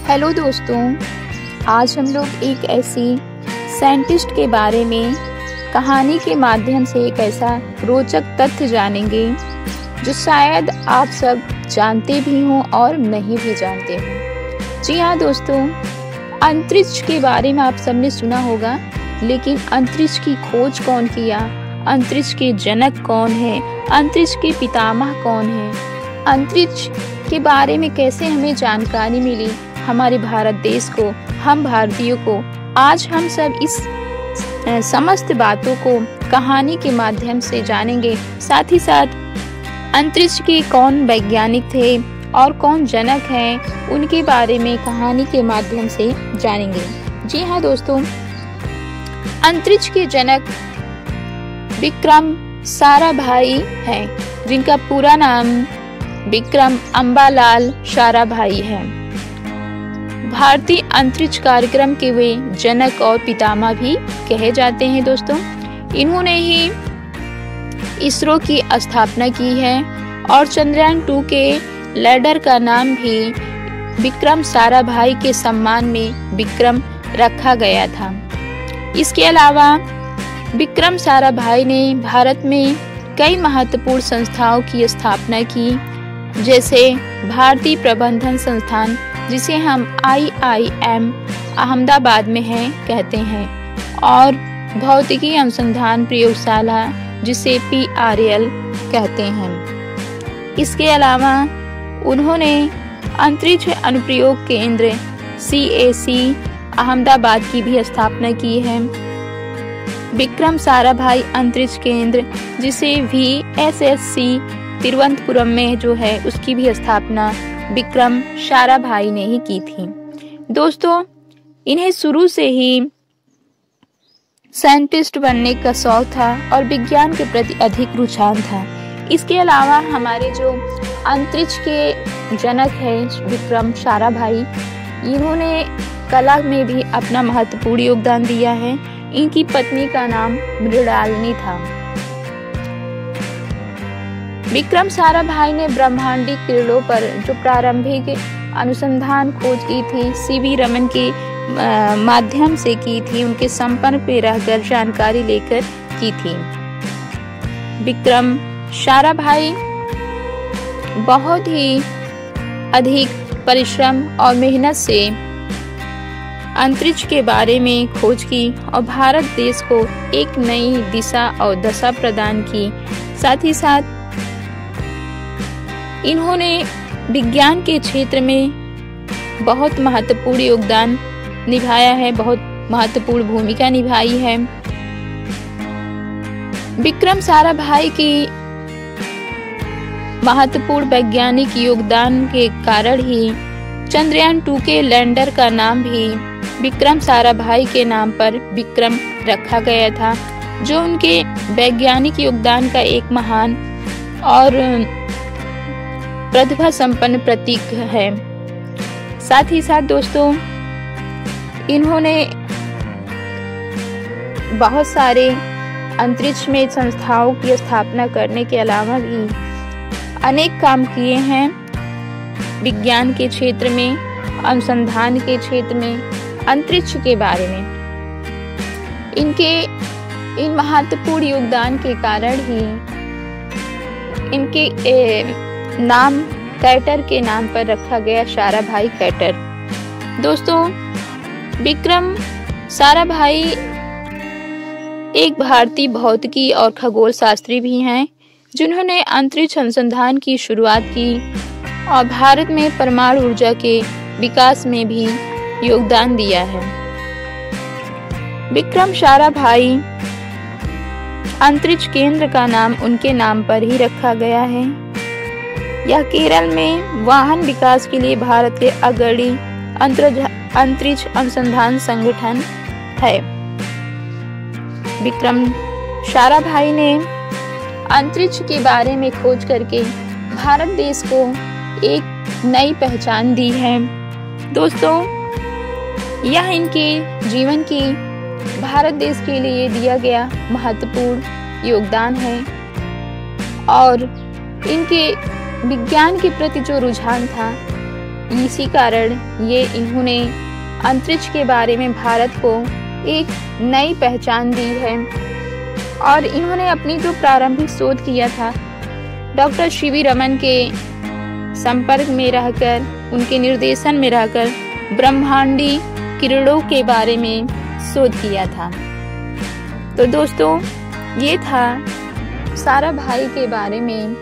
Hello दोस्तों, आज हम लोग एक ऐसी साइंटिस्ट के बारे में कहानी के माध्यम से एक ऐसा रोचक तथ्य जानेंगे जो शायद आप सब जानते भी हों और नहीं भी जानते हों। जी हाँ दोस्तों, अंतरिक्ष के बारे में आप सबने सुना होगा, लेकिन अंतरिक्ष की खोज कौन किया, अंतरिक्ष के जनक कौन है, अंतरिक्ष के पितामह कौन है, अंतरिक्ष के बारे में कैसे हमें जानकारी मिली हमारे भारत देश को, हम भारतीयों को। आज हम सब इस समस्त बातों को कहानी के माध्यम से जानेंगे। साथ ही साथ अंतरिक्ष के कौन वैज्ञानिक थे और कौन जनक हैं, उनके बारे में कहानी के माध्यम से जानेंगे। जी हाँ दोस्तों, अंतरिक्ष के जनक विक्रम साराभाई हैं, जिनका पूरा नाम विक्रम अम्बालाल साराभाई है। भारतीय अंतरिक्ष कार्यक्रम के वे जनक और पितामह भी कहे जाते हैं दोस्तों। इन्होंने ही इसरो की स्थापना की है और चंद्रयान 2 के लैंडर का नाम भी विक्रम साराभाई के सम्मान में विक्रम रखा गया था। इसके अलावा विक्रम साराभाई ने भारत में कई महत्वपूर्ण संस्थाओं की स्थापना की, जैसे भारतीय प्रबंधन संस्थान, जिसे हम IIM अहमदाबाद में है कहते हैं, और भौतिकी अनुसंधान प्रयोगशाला, जिसे PRL कहते हैं। इसके अलावा उन्होंने अंतरिक्ष अनुप्रयोग केंद्र CAC अहमदाबाद की भी स्थापना की है। विक्रम साराभाई अंतरिक्ष केंद्र, जिसे VSSC तिरुवनंतपुरम में जो है, उसकी भी स्थापना विक्रम साराभाई ने ही की थी। दोस्तों, इन्हें शुरू से ही साइंटिस्ट बनने का शौक था और विज्ञान के प्रति अधिक रुझान था। इसके अलावा हमारे जो अंतरिक्ष के जनक हैं विक्रम साराभाई, इन्होंने कला में भी अपना महत्वपूर्ण योगदान दिया है। इनकी पत्नी का नाम मृणालिनी था। विक्रम साराभाई ने ब्रह्मांडीय किरणों पर जो प्रारंभिक अनुसंधान खोज की थी, CV रमन के माध्यम से की थी, उनके संपर्क में रहकर जानकारी लेकर की थी। विक्रम साराभाई बहुत ही अधिक परिश्रम और मेहनत से अंतरिक्ष के बारे में खोज की और भारत देश को एक नई दिशा और दशा प्रदान की। साथ ही साथ इन्होंने विज्ञान के क्षेत्र में बहुत महत्वपूर्ण योगदान निभाया है, बहुत महत्वपूर्ण भूमिका निभाई है। विक्रम साराभाई की महत्वपूर्ण वैज्ञानिक योगदान के कारण ही चंद्रयान 2 के लैंडर का नाम भी विक्रम साराभाई के नाम पर विक्रम रखा गया था, जो उनके वैज्ञानिक योगदान का एक महान और प्रतिभा संपन्न प्रतीक है। साथ ही साथ दोस्तों, इन्होंने बहुत सारे अंतरिक्ष में संस्थाओं की स्थापना करने के अलावा भी अनेक काम किए हैं। विज्ञान के क्षेत्र में, अनुसंधान के क्षेत्र में, अंतरिक्ष के बारे में इन महत्वपूर्ण योगदान के कारण ही इनके नाम कैटर के नाम पर रखा गया, साराभाई कैटर। दोस्तों, विक्रम साराभाई एक भारतीय भौतिकी और खगोल शास्त्री भी हैं, जिन्होंने अंतरिक्ष अनुसंधान की शुरुआत की और भारत में परमाणु ऊर्जा के विकास में भी योगदान दिया है। विक्रम साराभाई अंतरिक्ष केंद्र का नाम उनके नाम पर ही रखा गया है। यह केरल में वाहन विकास के लिए भारत के अग्रणी अंतरिक्ष अनुसंधान संगठन है। विक्रम साराभाई ने अंतरिक्ष के बारे में खोज करके भारत देश को एक नई पहचान दी है। दोस्तों, यह इनके जीवन की भारत देश के लिए दिया गया महत्वपूर्ण योगदान है और इनके विज्ञान के प्रति जो रुझान था, इसी कारण इन्होंने अंतरिक्ष के बारे में भारत को एक नई पहचान दी है। और इन्होंने अपनी जो प्रारंभिक शोध किया था डॉक्टर सीवी रमन के संपर्क में रहकर, उनके निर्देशन में रहकर ब्रह्मांडी किरणों के बारे में शोध किया था। तो दोस्तों, ये था साराभाई के बारे में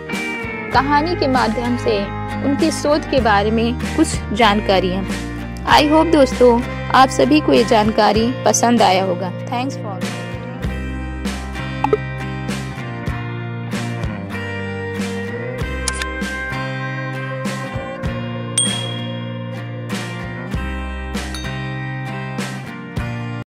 कहानी के माध्यम से उनके शोध के बारे में कुछ जानकारियाँ। आई होप दोस्तों आप सभी को ये जानकारी पसंद आया होगा। Thanks for